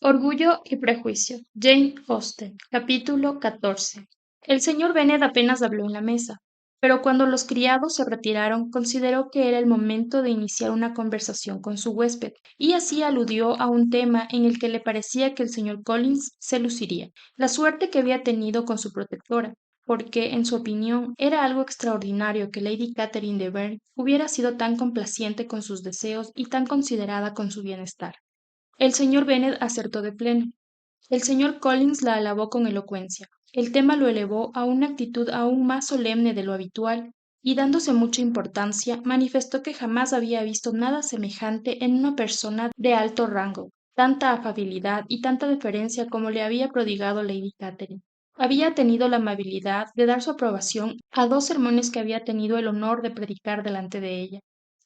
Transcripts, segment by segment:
Orgullo y prejuicio. Jane Austen. Capítulo 14. El señor Bennet apenas habló en la mesa, pero cuando los criados se retiraron, consideró que era el momento de iniciar una conversación con su huésped, y así aludió a un tema en el que le parecía que el señor Collins se luciría, la suerte que había tenido con su protectora, porque, en su opinión, era algo extraordinario que Lady Catherine de Bourgh hubiera sido tan complaciente con sus deseos y tan considerada con su bienestar. El señor Bennet acertó de pleno. El señor Collins la alabó con elocuencia. El tema lo elevó a una actitud aún más solemne de lo habitual, y dándose mucha importancia, manifestó que jamás había visto nada semejante en una persona de alto rango, tanta afabilidad y tanta deferencia como le había prodigado Lady Catherine. Había tenido la amabilidad de dar su aprobación a dos sermones que había tenido el honor de predicar delante de ella.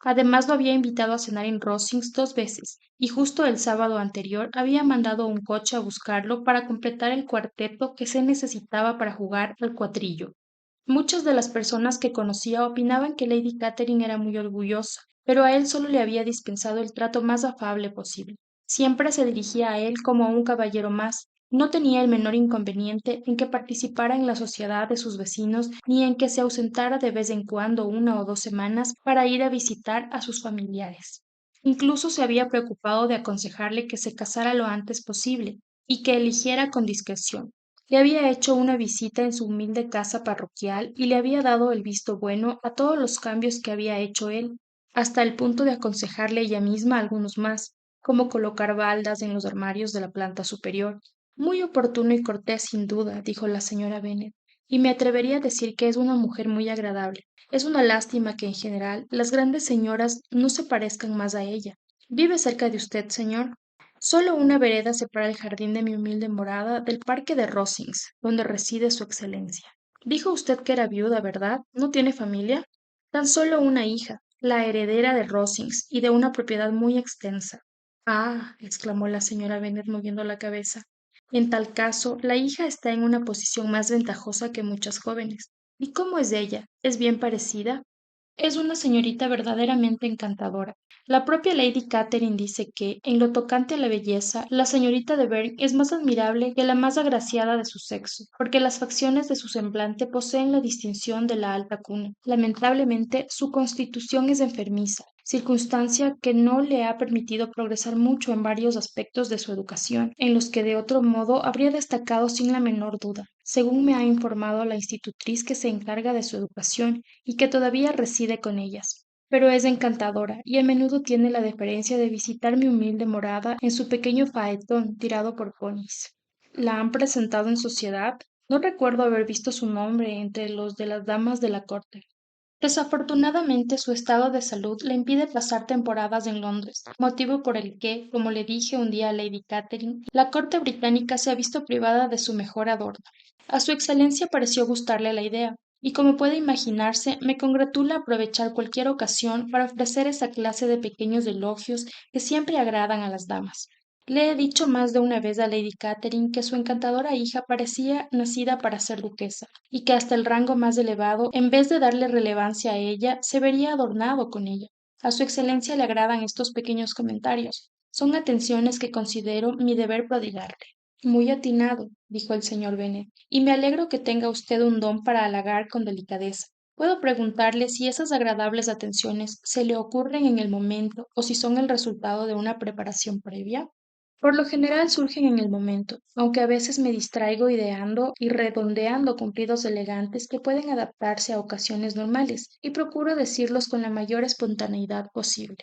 Además lo había invitado a cenar en Rosings 2 veces, y justo el sábado anterior había mandado un coche a buscarlo para completar el cuarteto que se necesitaba para jugar al cuatrillo. Muchas de las personas que conocía opinaban que Lady Catherine era muy orgullosa, pero a él solo le había dispensado el trato más afable posible. Siempre se dirigía a él como a un caballero más. No tenía el menor inconveniente en que participara en la sociedad de sus vecinos ni en que se ausentara de vez en cuando 1 o 2 semanas para ir a visitar a sus familiares. Incluso se había preocupado de aconsejarle que se casara lo antes posible y que eligiera con discreción. Le había hecho una visita en su humilde casa parroquial y le había dado el visto bueno a todos los cambios que había hecho él, hasta el punto de aconsejarle ella misma algunos más, como colocar baldas en los armarios de la planta superior. Muy oportuno y cortés, sin duda, dijo la señora Bennet, y me atrevería a decir que es una mujer muy agradable. Es una lástima que en general las grandes señoras no se parezcan más a ella. ¿Vive cerca de usted, señor? Solo una vereda separa el jardín de mi humilde morada del parque de Rosings, donde reside su excelencia. Dijo usted que era viuda, ¿verdad? ¿No tiene familia? Tan solo una hija, la heredera de Rosings, y de una propiedad muy extensa. Ah, exclamó la señora Bennet moviendo la cabeza. En tal caso, la hija está en una posición más ventajosa que muchas jóvenes. ¿Y cómo es ella? ¿Es bien parecida? Es una señorita verdaderamente encantadora. La propia Lady Catherine dice que, en lo tocante a la belleza, la señorita de Bourgh es más admirable que la más agraciada de su sexo, porque las facciones de su semblante poseen la distinción de la alta cuna. Lamentablemente, su constitución es enfermiza, circunstancia que no le ha permitido progresar mucho en varios aspectos de su educación, en los que de otro modo habría destacado sin la menor duda, según me ha informado la institutriz que se encarga de su educación y que todavía reside con ellas. Pero es encantadora y a menudo tiene la deferencia de visitar mi humilde morada en su pequeño faetón tirado por ponies. ¿La han presentado en sociedad? No recuerdo haber visto su nombre entre los de las damas de la corte. Desafortunadamente, su estado de salud le impide pasar temporadas en Londres, motivo por el que, como le dije un día a Lady Catherine, la corte británica se ha visto privada de su mejor adorno. A su excelencia pareció gustarle la idea, y como puede imaginarse, me congratula aprovechar cualquier ocasión para ofrecer esa clase de pequeños elogios que siempre agradan a las damas. Le he dicho más de una vez a Lady Catherine que su encantadora hija parecía nacida para ser duquesa, y que hasta el rango más elevado, en vez de darle relevancia a ella, se vería adornado con ella. A su excelencia le agradan estos pequeños comentarios. Son atenciones que considero mi deber prodigarle. Muy atinado, dijo el señor Bennet, y me alegro que tenga usted un don para halagar con delicadeza. ¿Puedo preguntarle si esas agradables atenciones se le ocurren en el momento o si son el resultado de una preparación previa? Por lo general surgen en el momento, aunque a veces me distraigo ideando y redondeando cumplidos elegantes que pueden adaptarse a ocasiones normales, y procuro decirlos con la mayor espontaneidad posible.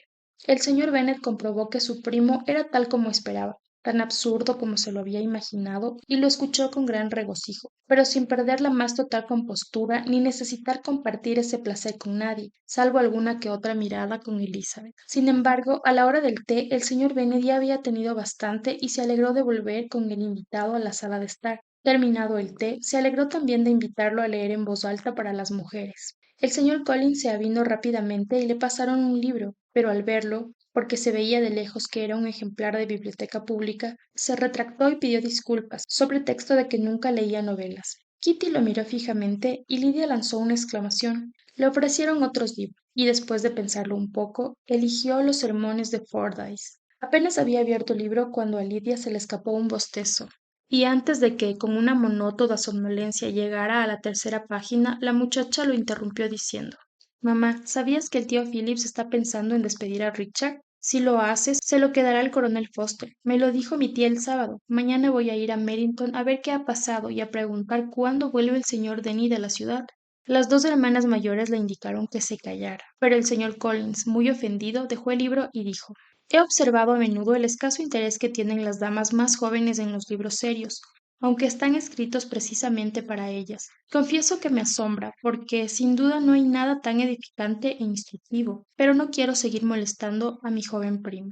El señor Bennet comprobó que su primo era tal como esperaba, tan absurdo como se lo había imaginado, y lo escuchó con gran regocijo, pero sin perder la más total compostura ni necesitar compartir ese placer con nadie, salvo alguna que otra mirada con Elizabeth. Sin embargo, a la hora del té, el señor Bennet ya había tenido bastante y se alegró de volver con el invitado a la sala de estar. Terminado el té, se alegró también de invitarlo a leer en voz alta para las mujeres. El señor Collins se avinó rápidamente y le pasaron un libro, pero al verlo, porque se veía de lejos que era un ejemplar de biblioteca pública, se retractó y pidió disculpas, sobre texto de que nunca leía novelas. Kitty lo miró fijamente y Lidia lanzó una exclamación. Le ofrecieron otros libros, y después de pensarlo un poco, eligió los sermones de Fordyce. Apenas había abierto el libro cuando a Lidia se le escapó un bostezo, y antes de que, con una monótona somnolencia, llegara a la tercera página, la muchacha lo interrumpió diciendo: Mamá, ¿sabías que el tío Phillips está pensando en despedir a Richard? Si lo haces, se lo quedará el coronel Foster. Me lo dijo mi tía el sábado. Mañana voy a ir a Merrington a ver qué ha pasado y a preguntar cuándo vuelve el señor Denny de la ciudad. Las dos hermanas mayores le indicaron que se callara, pero el señor Collins, muy ofendido, dejó el libro y dijo: He observado a menudo el escaso interés que tienen las damas más jóvenes en los libros serios, aunque están escritos precisamente para ellas. Confieso que me asombra, porque sin duda no hay nada tan edificante e instructivo, pero no quiero seguir molestando a mi joven prima.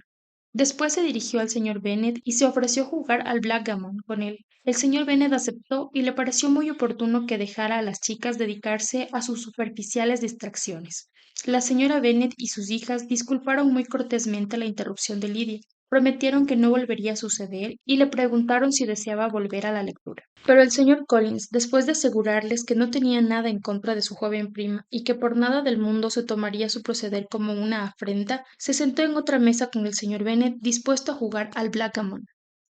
Después se dirigió al señor Bennet y se ofreció jugar al backgammon con él. El señor Bennet aceptó y le pareció muy oportuno que dejara a las chicas dedicarse a sus superficiales distracciones. La señora Bennet y sus hijas disculparon muy cortésmente la interrupción de Lidia, prometieron que no volvería a suceder y le preguntaron si deseaba volver a la lectura. Pero el señor Collins, después de asegurarles que no tenía nada en contra de su joven prima y que por nada del mundo se tomaría su proceder como una afrenta, se sentó en otra mesa con el señor Bennet dispuesto a jugar al backgammon.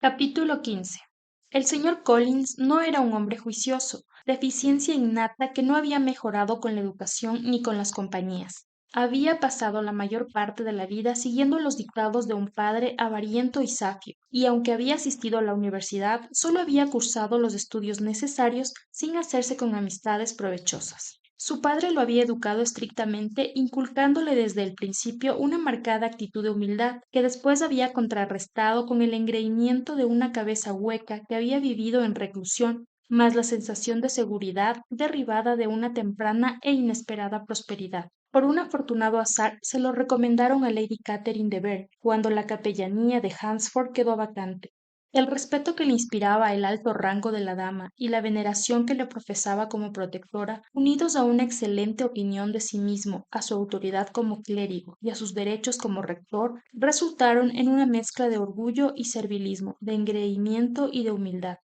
Capítulo 15. El señor Collins no era un hombre juicioso, deficiencia innata que no había mejorado con la educación ni con las compañías. Había pasado la mayor parte de la vida siguiendo los dictados de un padre avariento y safio, y aunque había asistido a la universidad, solo había cursado los estudios necesarios sin hacerse con amistades provechosas. Su padre lo había educado estrictamente, inculcándole desde el principio una marcada actitud de humildad, que después había contrarrestado con el engreimiento de una cabeza hueca que había vivido en reclusión, más la sensación de seguridad derivada de una temprana e inesperada prosperidad. Por un afortunado azar se lo recomendaron a Lady Catherine de Bourgh cuando la capellanía de Hunsford quedó vacante. El respeto que le inspiraba el alto rango de la dama y la veneración que le profesaba como protectora, unidos a una excelente opinión de sí mismo, a su autoridad como clérigo y a sus derechos como rector, resultaron en una mezcla de orgullo y servilismo, de engreimiento y de humildad.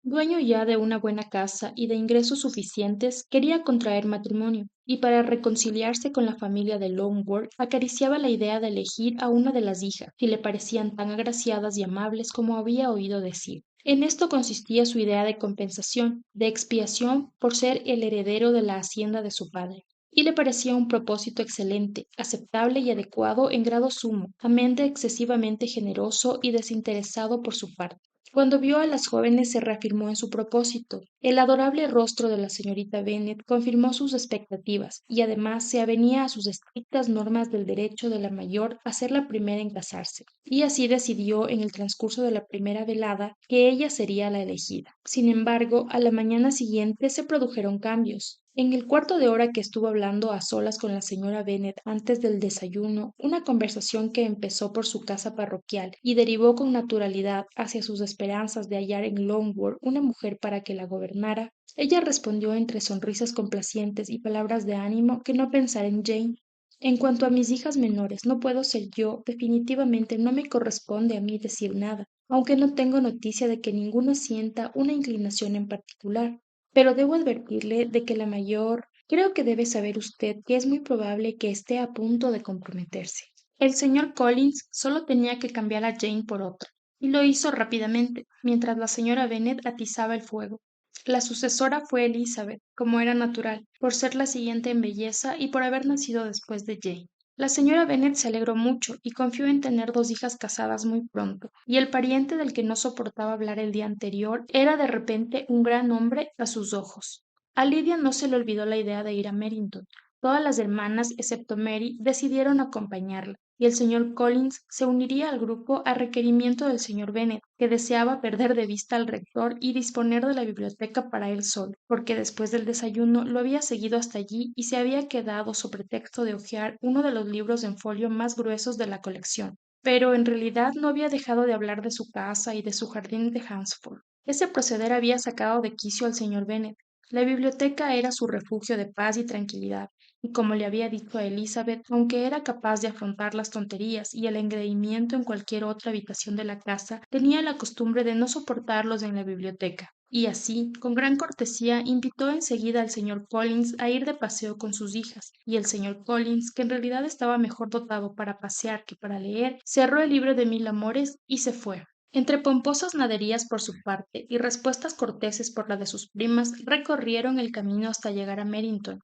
Dueño ya de una buena casa y de ingresos suficientes, quería contraer matrimonio, y para reconciliarse con la familia de Longbourn, acariciaba la idea de elegir a una de las hijas, si le parecían tan agraciadas y amables como había oído decir. En esto consistía su idea de compensación, de expiación por ser el heredero de la hacienda de su padre. Y le parecía un propósito excelente, aceptable y adecuado en grado sumo, amén de excesivamente generoso y desinteresado por su parte. Cuando vio a las jóvenes se reafirmó en su propósito. El adorable rostro de la señorita Bennet confirmó sus expectativas y además se avenía a sus estrictas normas del derecho de la mayor a ser la primera en casarse. Y así decidió en el transcurso de la primera velada que ella sería la elegida. Sin embargo, a la mañana siguiente se produjeron cambios. En el cuarto de hora que estuvo hablando a solas con la señora Bennet antes del desayuno, una conversación que empezó por su casa parroquial y derivó con naturalidad hacia sus esperanzas de hallar en Longbourn una mujer para que la gobernara, ella respondió entre sonrisas complacientes y palabras de ánimo que no pensara en Jane. En cuanto a mis hijas menores, no puedo ser yo, definitivamente no me corresponde a mí decir nada, aunque no tengo noticia de que ninguno sienta una inclinación en particular. Pero debo advertirle de que la mayor, creo que debe saber usted que es muy probable que esté a punto de comprometerse. El señor Collins solo tenía que cambiar a Jane por otra, y lo hizo rápidamente, mientras la señora Bennet atizaba el fuego. La sucesora fue Elizabeth, como era natural, por ser la siguiente en belleza y por haber nacido después de Jane. La señora Bennet se alegró mucho y confió en tener dos hijas casadas muy pronto, y el pariente del que no soportaba hablar el día anterior era de repente un gran hombre a sus ojos. A Lidia no se le olvidó la idea de ir a Merrington. Todas las hermanas, excepto Mary, decidieron acompañarla, y el señor Collins se uniría al grupo a requerimiento del señor Bennet, que deseaba perder de vista al rector y disponer de la biblioteca para él solo, porque después del desayuno lo había seguido hasta allí y se había quedado so pretexto de hojear uno de los libros en folio más gruesos de la colección. Pero en realidad no había dejado de hablar de su casa y de su jardín de Hansford. Ese proceder había sacado de quicio al señor Bennet. La biblioteca era su refugio de paz y tranquilidad, y como le había dicho a Elizabeth, aunque era capaz de afrontar las tonterías y el engreimiento en cualquier otra habitación de la casa, tenía la costumbre de no soportarlos en la biblioteca. y así, con gran cortesía, invitó enseguida al señor Collins a ir de paseo con sus hijas, y el señor Collins, que en realidad estaba mejor dotado para pasear que para leer, cerró el libro de mil amores y se fue. Entre pomposas naderías por su parte y respuestas corteses por la de sus primas, recorrieron el camino hasta llegar a Merrington.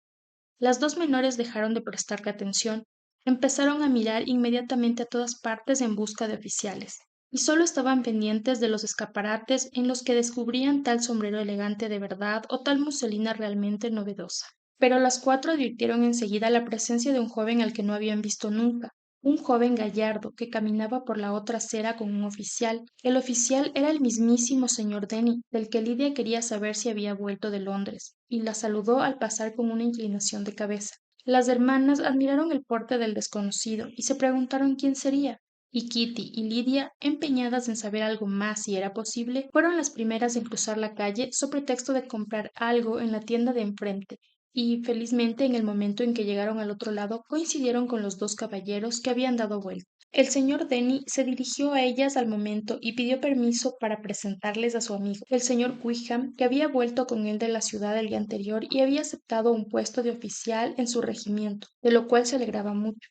Las dos menores dejaron de prestarle atención, empezaron a mirar inmediatamente a todas partes en busca de oficiales, y solo estaban pendientes de los escaparates en los que descubrían tal sombrero elegante de verdad o tal muselina realmente novedosa. Pero las cuatro advirtieron enseguida la presencia de un joven al que no habían visto nunca, un joven gallardo que caminaba por la otra acera con un oficial. El oficial era el mismísimo señor Denny, del que Lidia quería saber si había vuelto de Londres, y la saludó al pasar con una inclinación de cabeza. Las hermanas admiraron el porte del desconocido y se preguntaron quién sería, y Kitty y Lidia, empeñadas en saber algo más si era posible, fueron las primeras en cruzar la calle so pretexto de comprar algo en la tienda de enfrente, y felizmente en el momento en que llegaron al otro lado coincidieron con los dos caballeros que habían dado vuelta. El señor Denny se dirigió a ellas al momento y pidió permiso para presentarles a su amigo, el señor Wickham, que había vuelto con él de la ciudad el día anterior y había aceptado un puesto de oficial en su regimiento, de lo cual se alegraba mucho.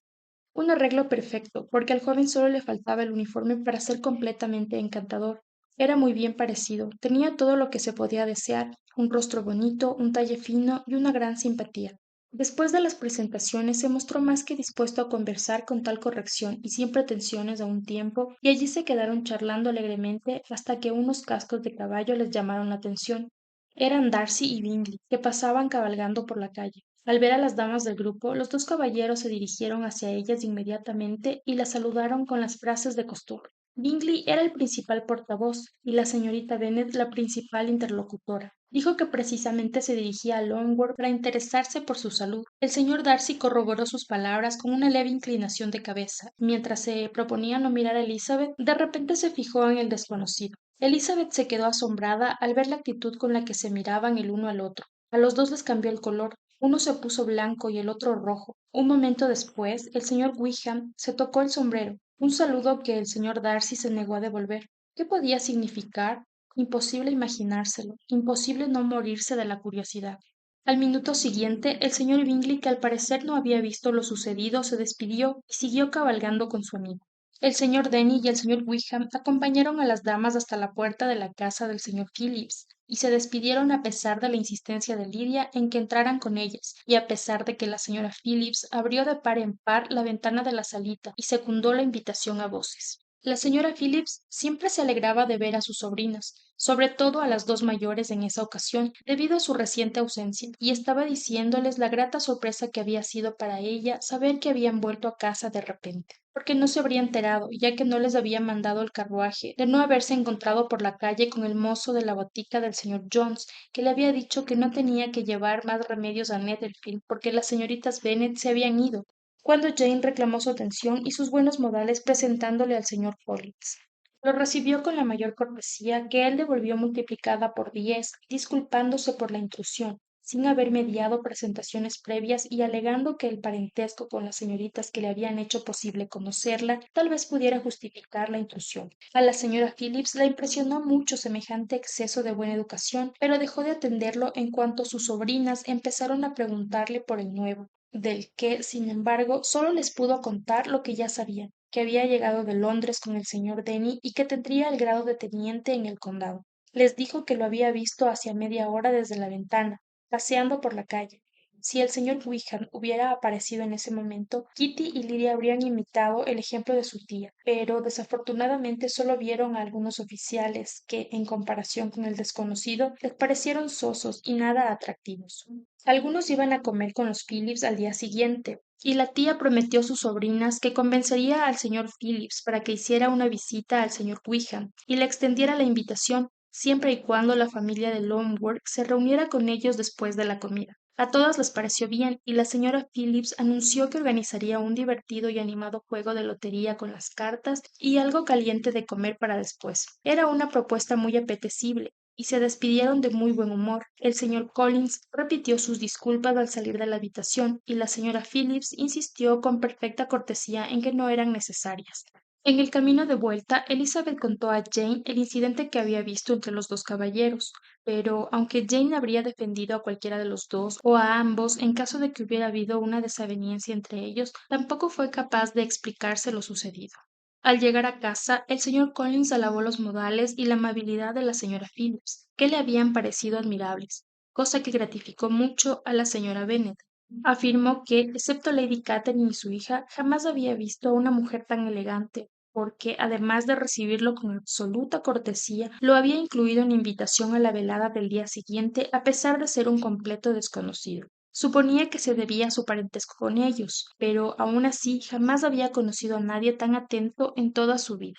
Un arreglo perfecto, porque al joven solo le faltaba el uniforme para ser completamente encantador. Era muy bien parecido, tenía todo lo que se podía desear, un rostro bonito, un talle fino y una gran simpatía. Después de las presentaciones se mostró más que dispuesto a conversar con tal corrección y sin pretensiones a un tiempo, y allí se quedaron charlando alegremente hasta que unos cascos de caballo les llamaron la atención. Eran Darcy y Bingley, que pasaban cabalgando por la calle. Al ver a las damas del grupo, los dos caballeros se dirigieron hacia ellas inmediatamente y las saludaron con las frases de costumbre. Bingley era el principal portavoz y la señorita Bennet la principal interlocutora. Dijo que precisamente se dirigía a Longbourn para interesarse por su salud. El señor Darcy corroboró sus palabras con una leve inclinación de cabeza, y mientras se proponía no mirar a Elizabeth, de repente se fijó en el desconocido. Elizabeth se quedó asombrada al ver la actitud con la que se miraban el uno al otro. A los dos les cambió el color. Uno se puso blanco y el otro rojo. Un momento después, el señor Wickham se tocó el sombrero, un saludo que el señor Darcy se negó a devolver. ¿Qué podía significar? Imposible imaginárselo, imposible no morirse de la curiosidad. Al minuto siguiente, el señor Bingley, que al parecer no había visto lo sucedido, se despidió y siguió cabalgando con su amigo. El señor Denny y el señor Wickham acompañaron a las damas hasta la puerta de la casa del señor Phillips, y se despidieron a pesar de la insistencia de Lidia en que entraran con ellas, y a pesar de que la señora Phillips abrió de par en par la ventana de la salita y secundó la invitación a voces. La señora Phillips siempre se alegraba de ver a sus sobrinas, sobre todo a las dos mayores en esa ocasión, debido a su reciente ausencia, y estaba diciéndoles la grata sorpresa que había sido para ella saber que habían vuelto a casa de repente, porque no se habría enterado, ya que no les había mandado el carruaje, de no haberse encontrado por la calle con el mozo de la botica del señor Jones, que le había dicho que no tenía que llevar más remedios a Netherfield, porque las señoritas Bennet se habían ido, cuando Jane reclamó su atención y sus buenos modales presentándole al señor Collins. Lo recibió con la mayor cortesía, que él devolvió multiplicada por 10, disculpándose por la intrusión, sin haber mediado presentaciones previas y alegando que el parentesco con las señoritas que le habían hecho posible conocerla tal vez pudiera justificar la intrusión. A la señora Phillips la impresionó mucho semejante exceso de buena educación, pero dejó de atenderlo en cuanto sus sobrinas empezaron a preguntarle por el nuevo, del que, sin embargo, solo les pudo contar lo que ya sabían, que había llegado de Londres con el señor Denny y que tendría el grado de teniente en el condado. Les dijo que lo había visto hacía media hora desde la ventana, paseando por la calle. Si el señor Wickham hubiera aparecido en ese momento, Kitty y Lydia habrían imitado el ejemplo de su tía, pero desafortunadamente solo vieron a algunos oficiales que, en comparación con el desconocido, les parecieron sosos y nada atractivos. Algunos iban a comer con los Phillips al día siguiente, y la tía prometió a sus sobrinas que convencería al señor Phillips para que hiciera una visita al señor Wickham y le extendiera la invitación, siempre y cuando la familia de Longbourn se reuniera con ellos después de la comida. A todas les pareció bien, y la señora Phillips anunció que organizaría un divertido y animado juego de lotería con las cartas y algo caliente de comer para después. Era una propuesta muy apetecible, y se despidieron de muy buen humor. El señor Collins repitió sus disculpas al salir de la habitación, y la señora Phillips insistió con perfecta cortesía en que no eran necesarias. En el camino de vuelta, Elizabeth contó a Jane el incidente que había visto entre los dos caballeros. pero aunque Jane habría defendido a cualquiera de los dos o a ambos en caso de que hubiera habido una desaveniencia entre ellos, tampoco fue capaz de explicarse lo sucedido. Al llegar a casa, el señor Collins alabó los modales y la amabilidad de la señora Phillips, que le habían parecido admirables, cosa que gratificó mucho a la señora Bennet. Afirmó que, excepto Lady Catherine y su hija, jamás había visto a una mujer tan elegante, porque, además de recibirlo con absoluta cortesía, lo había incluido en la invitación a la velada del día siguiente, a pesar de ser un completo desconocido. Suponía que se debía a su parentesco con ellos, pero aun así jamás había conocido a nadie tan atento en toda su vida.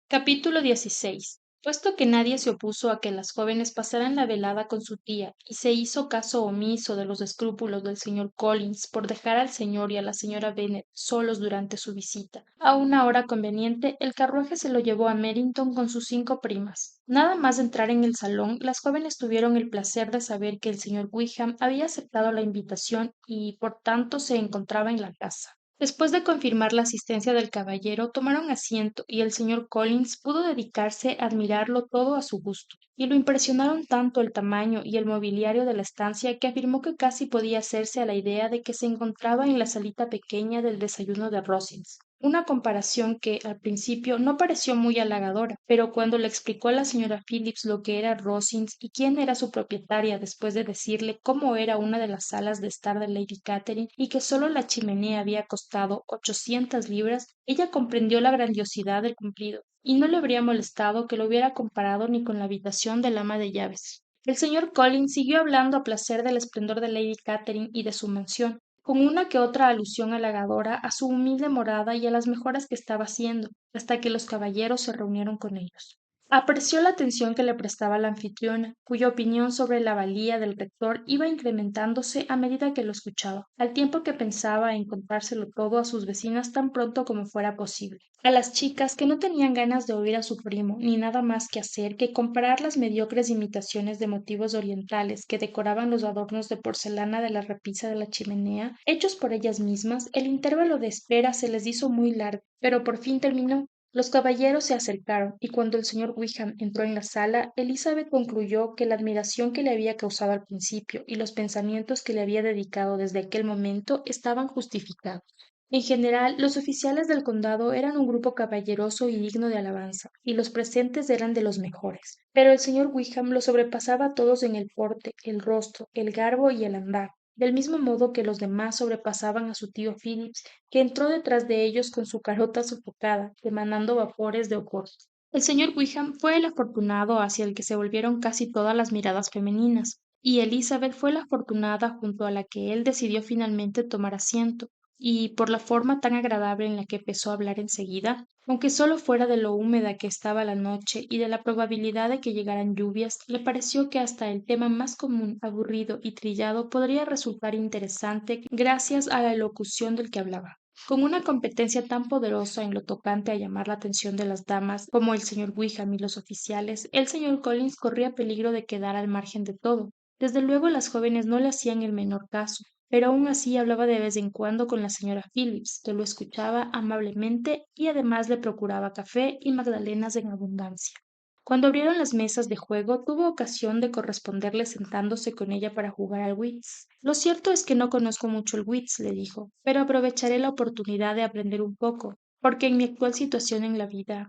Capítulo 16. Puesto que nadie se opuso a que las jóvenes pasaran la velada con su tía, y se hizo caso omiso de los escrúpulos del señor Collins por dejar al señor y a la señora Bennet solos durante su visita, a una hora conveniente, el carruaje se lo llevó a Merrington con sus 5 primas. Nada más entrar en el salón, las jóvenes tuvieron el placer de saber que el señor Wickham había aceptado la invitación y, por tanto, se encontraba en la casa. Después de confirmar la asistencia del caballero, tomaron asiento y el señor Collins pudo dedicarse a admirarlo todo a su gusto, y lo impresionaron tanto el tamaño y el mobiliario de la estancia que afirmó que casi podía hacerse a la idea de que se encontraba en la salita pequeña del desayuno de Rosings. Una comparación que al principio no pareció muy halagadora, pero cuando le explicó a la señora Phillips lo que era Rosings y quién era su propietaria después de decirle cómo era una de las salas de estar de Lady Catherine y que solo la chimenea había costado 800 libras, ella comprendió la grandiosidad del cumplido, y no le habría molestado que lo hubiera comparado ni con la habitación del ama de llaves. El señor Collins siguió hablando a placer del esplendor de Lady Catherine y de su mansión, con una que otra alusión halagadora a su humilde morada y a las mejoras que estaba haciendo, hasta que los caballeros se reunieron con ellos. Apreció la atención que le prestaba la anfitriona, cuya opinión sobre la valía del rector iba incrementándose a medida que lo escuchaba, al tiempo que pensaba en contárselo todo a sus vecinas tan pronto como fuera posible. A las chicas que no tenían ganas de oír a su primo ni nada más que hacer que comparar las mediocres imitaciones de motivos orientales que decoraban los adornos de porcelana de la repisa de la chimenea, hechos por ellas mismas, el intervalo de espera se les hizo muy largo, pero por fin terminó. Los caballeros se acercaron, y cuando el señor Wickham entró en la sala, Elizabeth concluyó que la admiración que le había causado al principio y los pensamientos que le había dedicado desde aquel momento estaban justificados. En general, los oficiales del condado eran un grupo caballeroso y digno de alabanza, y los presentes eran de los mejores. Pero el señor Wickham los sobrepasaba a todos en el porte, el rostro, el garbo y el andar, del mismo modo que los demás sobrepasaban a su tío Phillips, que entró detrás de ellos con su carota sofocada, emanando vapores de opor. El señor Wickham fue el afortunado hacia el que se volvieron casi todas las miradas femeninas, y Elizabeth fue la afortunada junto a la que él decidió finalmente tomar asiento, y por la forma tan agradable en la que empezó a hablar enseguida, aunque solo fuera de lo húmeda que estaba la noche y de la probabilidad de que llegaran lluvias, le pareció que hasta el tema más común, aburrido y trillado podría resultar interesante gracias a la elocución del que hablaba. Con una competencia tan poderosa en lo tocante a llamar la atención de las damas como el señor Wickham y los oficiales, el señor Collins corría peligro de quedar al margen de todo. Desde luego las jóvenes no le hacían el menor caso, pero aun así hablaba de vez en cuando con la señora Phillips, que lo escuchaba amablemente y además le procuraba café y magdalenas en abundancia. Cuando abrieron las mesas de juego, tuvo ocasión de corresponderle sentándose con ella para jugar al wits. Lo cierto es que no conozco mucho el wits, le dijo, pero aprovecharé la oportunidad de aprender un poco, porque en mi actual situación en la vida.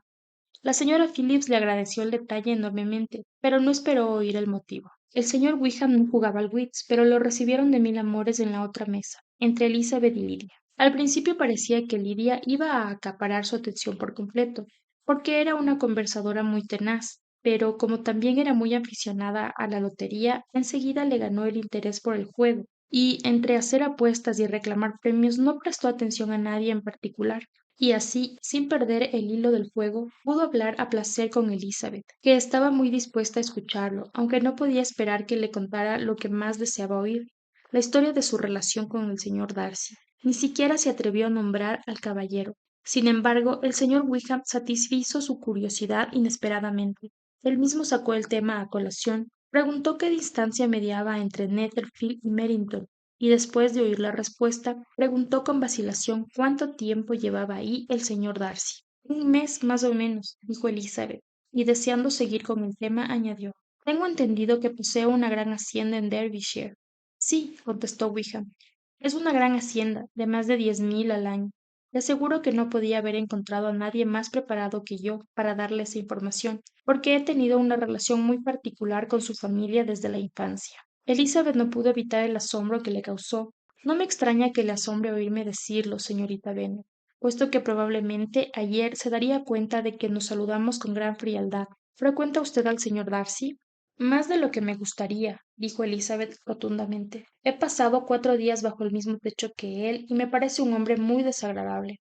La señora Phillips le agradeció el detalle enormemente, pero no esperó oír el motivo. El señor Wickham no jugaba al wits, pero lo recibieron de mil amores en la otra mesa, entre Elizabeth y Lidia. Al principio parecía que Lidia iba a acaparar su atención por completo, porque era una conversadora muy tenaz, pero como también era muy aficionada a la lotería, enseguida le ganó el interés por el juego, y entre hacer apuestas y reclamar premios no prestó atención a nadie en particular. Y así, sin perder el hilo del fuego, pudo hablar a placer con Elizabeth, que estaba muy dispuesta a escucharlo, aunque no podía esperar que le contara lo que más deseaba oír, la historia de su relación con el señor Darcy. Ni siquiera se atrevió a nombrar al caballero. Sin embargo, el señor Wickham satisfizo su curiosidad inesperadamente. Él mismo sacó el tema a colación, preguntó qué distancia mediaba entre Netherfield y Merrington, y después de oír la respuesta, preguntó con vacilación cuánto tiempo llevaba ahí el señor Darcy. 1 mes más o menos, dijo Elizabeth, y deseando seguir con el tema, añadió Tengo entendido que posee una gran hacienda en Derbyshire. Sí, contestó Wickham. Es una gran hacienda, de más de 10.000 al año. Le aseguro que no podía haber encontrado a nadie más preparado que yo para darle esa información, porque he tenido una relación muy particular con su familia desde la infancia. Elizabeth no pudo evitar el asombro que le causó. No me extraña que le asombre oírme decirlo, señorita Bennet, puesto que probablemente ayer se daría cuenta de que nos saludamos con gran frialdad. ¿Frecuenta usted al señor Darcy? Más de lo que me gustaría, dijo Elizabeth rotundamente. He pasado 4 días bajo el mismo techo que él y me parece un hombre muy desagradable.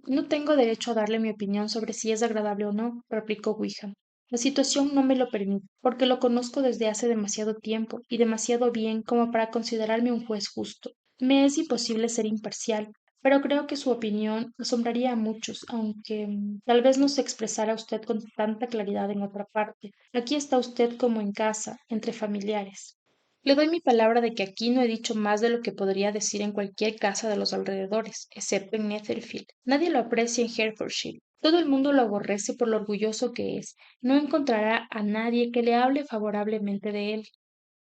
No tengo derecho a darle mi opinión sobre si es agradable o no, replicó Wickham. La situación no me lo permite, porque lo conozco desde hace demasiado tiempo y demasiado bien como para considerarme un juez justo. Me es imposible ser imparcial, pero creo que su opinión asombraría a muchos, aunque tal vez no se expresara usted con tanta claridad en otra parte. Aquí está usted como en casa, entre familiares. Le doy mi palabra de que aquí no he dicho más de lo que podría decir en cualquier casa de los alrededores, excepto en Netherfield. Nadie lo aprecia en Hertfordshire. Todo el mundo lo aborrece por lo orgulloso que es. No encontrará a nadie que le hable favorablemente de él.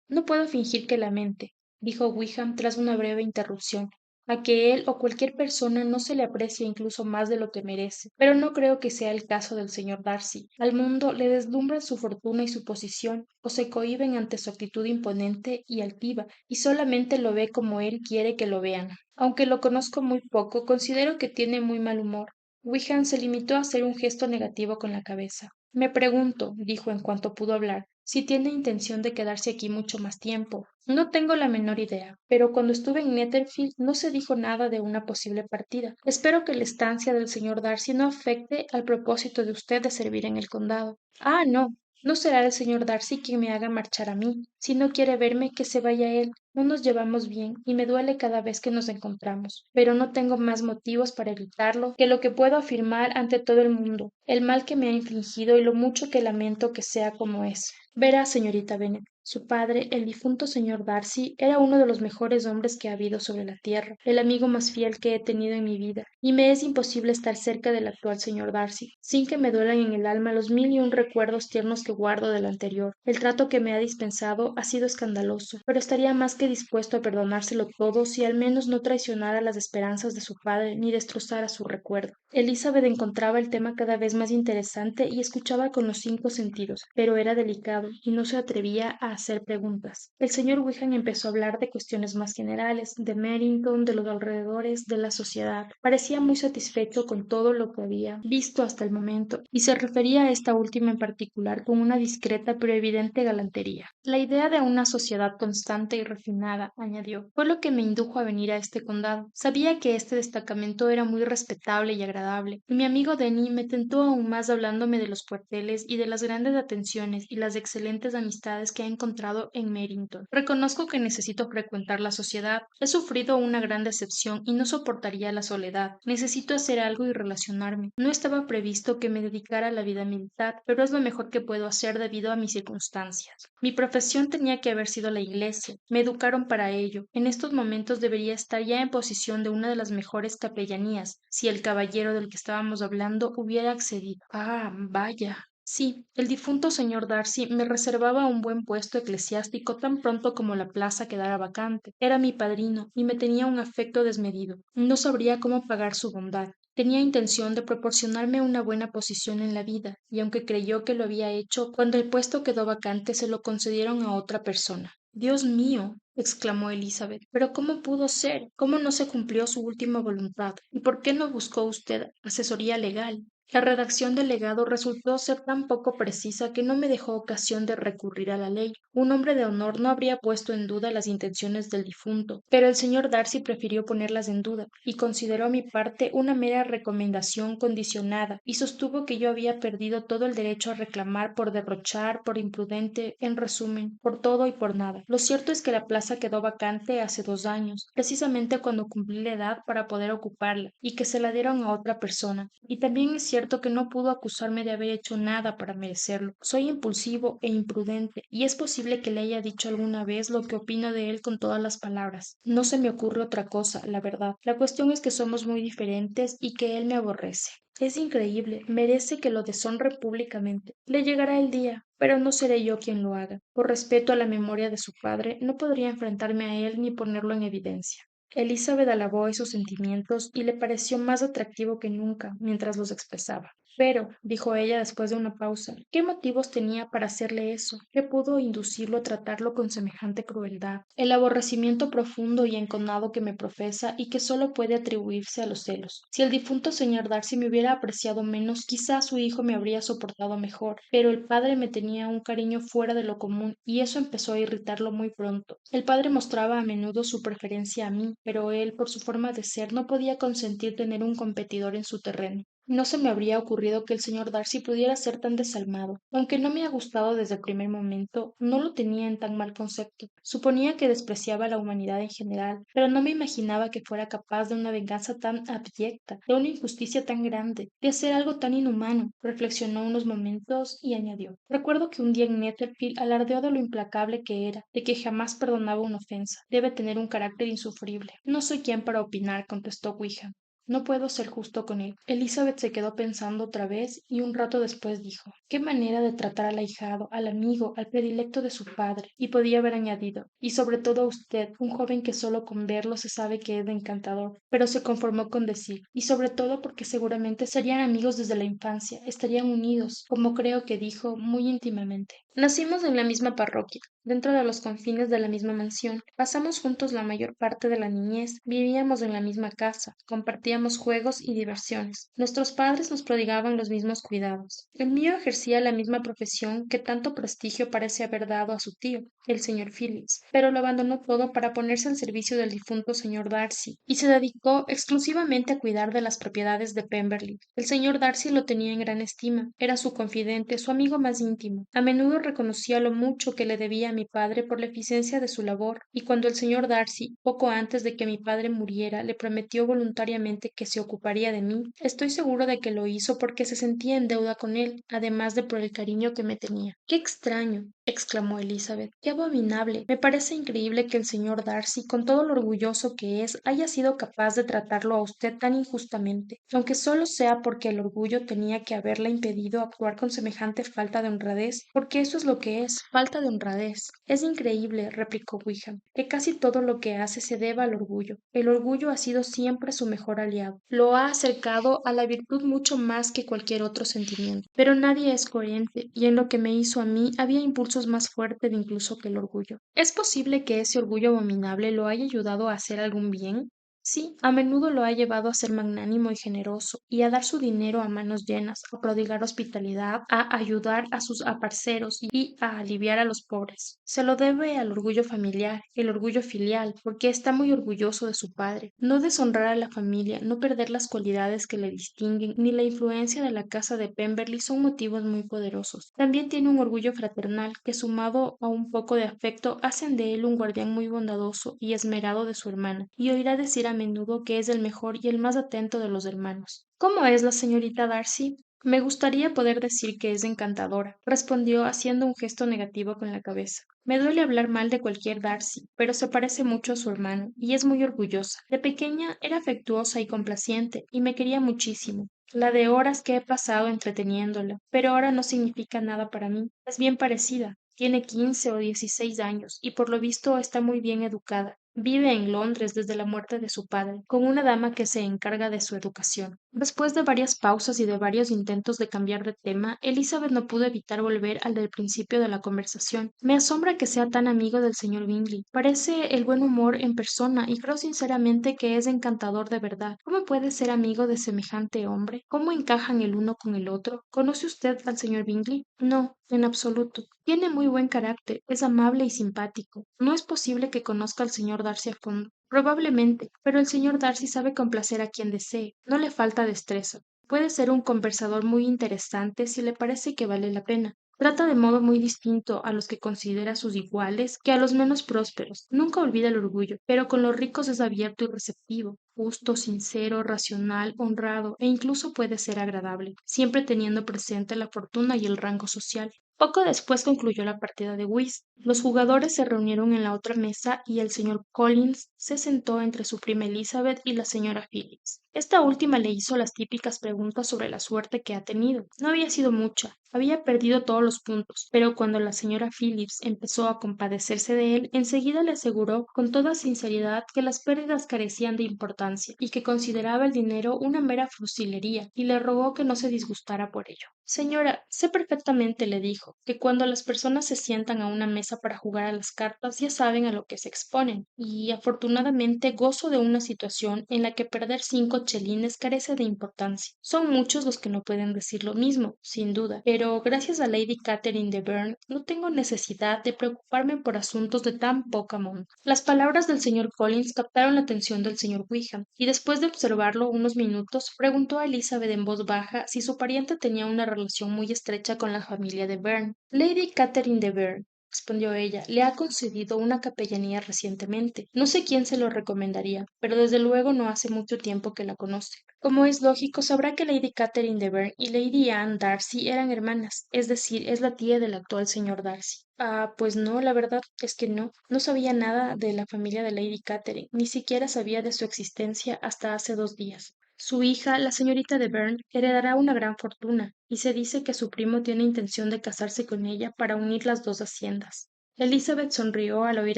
No puedo fingir que lamente, dijo Wickham tras una breve interrupción, a que él o cualquier persona no se le aprecia incluso más de lo que merece, pero no creo que sea el caso del señor Darcy. Al mundo le deslumbran su fortuna y su posición, o se cohíben ante su actitud imponente y altiva, y solamente lo ve como él quiere que lo vean. Aunque lo conozco muy poco, considero que tiene muy mal humor. Wickham se limitó a hacer un gesto negativo con la cabeza. Me pregunto, dijo en cuanto pudo hablar, si tiene intención de quedarse aquí mucho más tiempo. No tengo la menor idea, pero cuando estuve en Netherfield no se dijo nada de una posible partida. Espero que la estancia del señor Darcy no afecte al propósito de usted de servir en el condado. Ah, no. No será el señor Darcy quien me haga marchar a mí. Si no quiere verme, que se vaya él. No nos llevamos bien y me duele cada vez que nos encontramos, pero no tengo más motivos para evitarlo que lo que puedo afirmar ante todo el mundo, el mal que me ha infligido y lo mucho que lamento que sea como es. Verá, señorita Bennet, su padre, el difunto señor Darcy, era uno de los mejores hombres que ha habido sobre la tierra, el amigo más fiel que he tenido en mi vida, y me es imposible estar cerca del actual señor Darcy, sin que me duelan en el alma los mil y un recuerdos tiernos que guardo del anterior. El trato que me ha dispensado ha sido escandaloso, pero estaría más que dispuesto a perdonárselo todo si al menos no traicionara las esperanzas de su padre ni destrozara su recuerdo. Elizabeth encontraba el tema cada vez más interesante y escuchaba con los 5 sentidos, pero era delicado y no se atrevía a hacer preguntas. El señor Wickham empezó a hablar de cuestiones más generales, de Merrington, de los alrededores, de la sociedad. Parecía muy satisfecho con todo lo que había visto hasta el momento, y se refería a esta última en particular con una discreta pero evidente galantería. La idea de una sociedad constante y refinada, añadió, fue lo que me indujo a venir a este condado. Sabía que este destacamento era muy respetable y agradable, y mi amigo Denny me tentó aún más hablándome de los cuarteles y de las grandes atenciones y las excelentes amistades que ha encontrado en Merrington. Reconozco que necesito frecuentar la sociedad. He sufrido una gran decepción y no soportaría la soledad. Necesito hacer algo y relacionarme. No estaba previsto que me dedicara a la vida militar, pero es lo mejor que puedo hacer debido a mis circunstancias. Mi profesión tenía que haber sido la iglesia. Me educaron para ello. En estos momentos debería estar ya en posición de una de las mejores capellanías, si el caballero del que estábamos hablando hubiera accedido. Ah, vaya. Sí, el difunto señor Darcy me reservaba un buen puesto eclesiástico tan pronto como la plaza quedara vacante. Era mi padrino y me tenía un afecto desmedido. No sabría cómo pagar su bondad. Tenía intención de proporcionarme una buena posición en la vida, y aunque creyó que lo había hecho, cuando el puesto quedó vacante se lo concedieron a otra persona. Dios mío, exclamó Elizabeth, pero ¿cómo pudo ser? ¿Cómo no se cumplió su última voluntad? ¿Y por qué no buscó usted asesoría legal? La redacción del legado resultó ser tan poco precisa que no me dejó ocasión de recurrir a la ley. Un hombre de honor no habría puesto en duda las intenciones del difunto, pero el señor Darcy prefirió ponerlas en duda, y consideró mi parte una mera recomendación condicionada, y sostuvo que yo había perdido todo el derecho a reclamar por derrochar, por imprudente, en resumen, por todo y por nada. Lo cierto es que la plaza quedó vacante hace 2 años, precisamente cuando cumplí la edad para poder ocuparla, y que se la dieron a otra persona. Y también es cierto que no pudo acusarme de haber hecho nada para merecerlo. Soy impulsivo e imprudente, y es posible que le haya dicho alguna vez lo que opino de él con todas las palabras. No se me ocurre otra cosa, la verdad. La cuestión es que somos muy diferentes y que él me aborrece. Es increíble, merece que lo deshonre públicamente. Le llegará el día, pero no seré yo quien lo haga. Por respeto a la memoria de su padre, no podría enfrentarme a él ni ponerlo en evidencia. Elizabeth alabó esos sentimientos y le pareció más atractivo que nunca mientras los expresaba. Pero, dijo ella después de una pausa, ¿qué motivos tenía para hacerle eso? ¿Qué pudo inducirlo a tratarlo con semejante crueldad? El aborrecimiento profundo y enconado que me profesa y que solo puede atribuirse a los celos. Si el difunto señor Darcy me hubiera apreciado menos, quizá su hijo me habría soportado mejor, pero el padre me tenía un cariño fuera de lo común y eso empezó a irritarlo muy pronto. El padre mostraba a menudo su preferencia a mí, pero él, por su forma de ser, no podía consentir tener un competidor en su terreno. No se me habría ocurrido que el señor Darcy pudiera ser tan desalmado. Aunque no me ha gustado desde el primer momento, no lo tenía en tan mal concepto. Suponía que despreciaba a la humanidad en general, pero no me imaginaba que fuera capaz de una venganza tan abyecta, de una injusticia tan grande, de hacer algo tan inhumano. Reflexionó unos momentos y añadió: Recuerdo que un día en Netherfield alardeó de lo implacable que era, de que jamás perdonaba una ofensa. Debe tener un carácter insufrible. No soy quien para opinar, contestó Wickham. No puedo ser justo con él. Elizabeth se quedó pensando otra vez y un rato después dijo: Qué manera de tratar al ahijado, al amigo, al predilecto de su padre. Y podía haber añadido: y sobre todo a usted, un joven que solo con verlo se sabe que es de encantador. Pero se conformó con decir: y sobre todo porque seguramente serían amigos desde la infancia, estarían unidos, como creo que dijo, muy íntimamente. Nacimos en la misma parroquia, dentro de los confines de la misma mansión, pasamos juntos la mayor parte de la niñez, vivíamos en la misma casa, compartíamos juegos y diversiones. Nuestros padres nos prodigaban los mismos cuidados. El mío ejercía la misma profesión que tanto prestigio parece haber dado a su tío, el señor Phillips, pero lo abandonó todo para ponerse al servicio del difunto señor Darcy, y se dedicó exclusivamente a cuidar de las propiedades de Pemberley. El señor Darcy lo tenía en gran estima, era su confidente, su amigo más íntimo. A menudo reconocía lo mucho que le debía a mi padre por la eficiencia de su labor, y cuando el señor Darcy, poco antes de que mi padre muriera, le prometió voluntariamente que se ocuparía de mí, estoy seguro de que lo hizo porque se sentía en deuda con él, además de por el cariño que me tenía. ¡Qué extraño! Exclamó Elizabeth. ¡Qué abominable! Me parece increíble que el señor Darcy, con todo lo orgulloso que es, haya sido capaz de tratarlo a usted tan injustamente, aunque solo sea porque el orgullo tenía que haberle impedido actuar con semejante falta de honradez, porque eso es lo que es, falta de honradez. Es increíble, replicó Wickham, que casi todo lo que hace se deba al orgullo. El orgullo ha sido siempre su mejor aliado. Lo ha acercado a la virtud mucho más que cualquier otro sentimiento. Pero nadie es coherente, y en lo que me hizo a mí había impulsos más fuertes incluso que el orgullo. ¿Es posible que ese orgullo abominable lo haya ayudado a hacer algún bien? Sí, a menudo lo ha llevado a ser magnánimo y generoso, y a dar su dinero a manos llenas, a prodigar hospitalidad, a ayudar a sus aparceros y a aliviar a los pobres. Se lo debe al orgullo familiar, el orgullo filial, porque está muy orgulloso de su padre. No deshonrar a la familia, no perder las cualidades que le distinguen, ni la influencia de la casa de Pemberley son motivos muy poderosos. También tiene un orgullo fraternal que, sumado a un poco de afecto, hacen de él un guardián muy bondadoso y esmerado de su hermana, y oirá decir a menudo que es el mejor y el más atento de los hermanos. ¿Cómo es la señorita Darcy? Me gustaría poder decir que es encantadora, respondió haciendo un gesto negativo con la cabeza. Me duele hablar mal de cualquier Darcy, pero se parece mucho a su hermano, y es muy orgullosa. De pequeña era afectuosa y complaciente, y me quería muchísimo. La de horas que he pasado entreteniéndola, pero ahora no significa nada para mí. Es bien parecida. Tiene 15 o 16 años, y por lo visto está muy bien educada. Vive en Londres desde la muerte de su padre, con una dama que se encarga de su educación. Después de varias pausas y de varios intentos de cambiar de tema, Elizabeth no pudo evitar volver al del principio de la conversación. Me asombra que sea tan amigo del señor Bingley. Parece el buen humor en persona y creo sinceramente que es encantador de verdad. ¿Cómo puede ser amigo de semejante hombre? ¿Cómo encajan el uno con el otro? ¿Conoce usted al señor Bingley? No, en absoluto. Tiene muy buen carácter, es amable y simpático. No es posible que conozca al señor Darcy a fondo. Probablemente, pero el señor Darcy sabe complacer a quien desee. No le falta destreza. Puede ser un conversador muy interesante si le parece que vale la pena. Trata de modo muy distinto a los que considera sus iguales que a los menos prósperos. Nunca olvida el orgullo, pero con los ricos es abierto y receptivo. justo, sincero, racional, honrado e incluso puede ser agradable, siempre teniendo presente la fortuna y el rango social. Poco después concluyó la partida de whist. Los jugadores se reunieron en la otra mesa y el señor Collins se sentó entre su prima Elizabeth y la señora Phillips. Esta última le hizo las típicas preguntas sobre la suerte que ha tenido. No había sido mucha, había perdido todos los puntos, pero cuando la señora Phillips empezó a compadecerse de él, enseguida le aseguró con toda sinceridad que las pérdidas carecían de importancia y que consideraba el dinero una mera fusilería, y le rogó que no se disgustara por ello. Señora, sé perfectamente, le dijo, que cuando las personas se sientan a una mesa para jugar a las cartas ya saben a lo que se exponen, y afortunadamente gozo de una situación en la que perder 5 chelines carece de importancia. Son muchos los que no pueden decir lo mismo, sin duda, pero gracias a Lady Catherine de Bourgh no tengo necesidad de preocuparme por asuntos de tan poca monta. Las palabras del señor Collins captaron la atención del señor Wickham, y después de observarlo unos minutos, preguntó a Elizabeth en voz baja si su pariente tenía una relación muy estrecha con la familia de Bourgh. Lady Catherine de Bourgh, respondió ella, le ha concedido una capellanía recientemente. No sé quién se lo recomendaría, pero desde luego no hace mucho tiempo que la conoce. Como es lógico, sabrá que Lady Catherine de Bourgh y Lady Anne Darcy eran hermanas, es decir, es la tía del actual señor Darcy. Ah, pues no, la verdad es que no. No sabía nada de la familia de Lady Catherine, ni siquiera sabía de su existencia hasta hace 2 días. Su hija, la señorita de Bourgh, heredará una gran fortuna, y se dice que su primo tiene intención de casarse con ella para unir las dos haciendas. Elizabeth sonrió al oír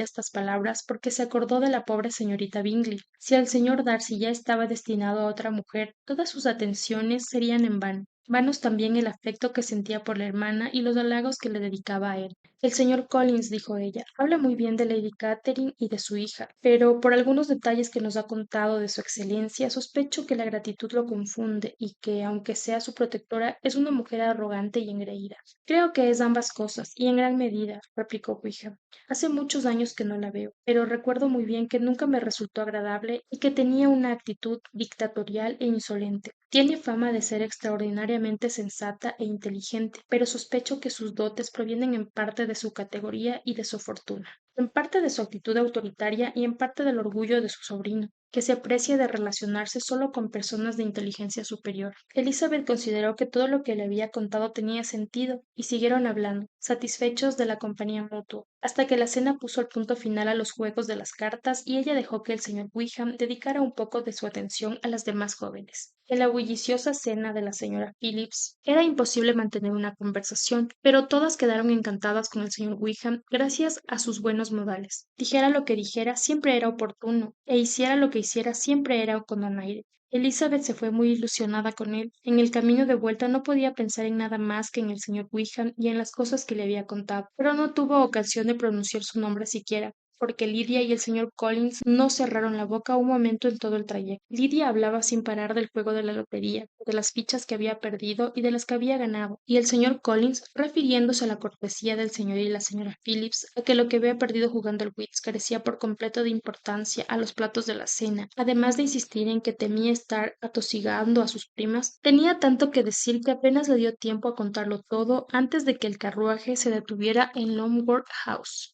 estas palabras porque se acordó de la pobre señorita Bingley. Si el señor Darcy ya estaba destinado a otra mujer, todas sus atenciones serían en vano. Vanos también el afecto que sentía por la hermana y los halagos que le dedicaba a él. El señor Collins, dijo ella, habla muy bien de Lady Catherine y de su hija, pero por algunos detalles que nos ha contado de su excelencia, sospecho que la gratitud lo confunde y que, aunque sea su protectora, es una mujer arrogante y engreída. Creo que es ambas cosas, y en gran medida, replicó Wickham. Hace muchos años que no la veo, pero recuerdo muy bien que nunca me resultó agradable y que tenía una actitud dictatorial e insolente. Tiene fama de ser extraordinariamente sensata e inteligente, pero sospecho que sus dotes provienen en parte de su categoría y de su fortuna, en parte de su actitud autoritaria y en parte del orgullo de su sobrino, que se aprecia de relacionarse solo con personas de inteligencia superior. Elizabeth consideró que todo lo que le había contado tenía sentido, y siguieron hablando, satisfechos de la compañía mutua, hasta que la cena puso el punto final a los juegos de las cartas y ella dejó que el señor Wickham dedicara un poco de su atención a las demás jóvenes. En la bulliciosa cena de la señora Phillips era imposible mantener una conversación, pero todas quedaron encantadas con el señor Wickham gracias a sus buenos modales. Dijera lo que dijera, siempre era oportuno, e hiciera lo que hiciera, siempre era con donaire. Elizabeth se fue muy ilusionada con él. En el camino de vuelta no podía pensar en nada más que en el señor Wickham y en las cosas que le había contado, pero no tuvo ocasión de pronunciar su nombre siquiera, porque Lidia y el señor Collins no cerraron la boca un momento en todo el trayecto. Lidia hablaba sin parar del juego de la lotería, de las fichas que había perdido y de las que había ganado, y el señor Collins, refiriéndose a la cortesía del señor y la señora Phillips, a que lo que había perdido jugando al wits carecía por completo de importancia a los platos de la cena, además de insistir en que temía estar atosigando a sus primas, tenía tanto que decir que apenas le dio tiempo a contarlo todo antes de que el carruaje se detuviera en Longworth House.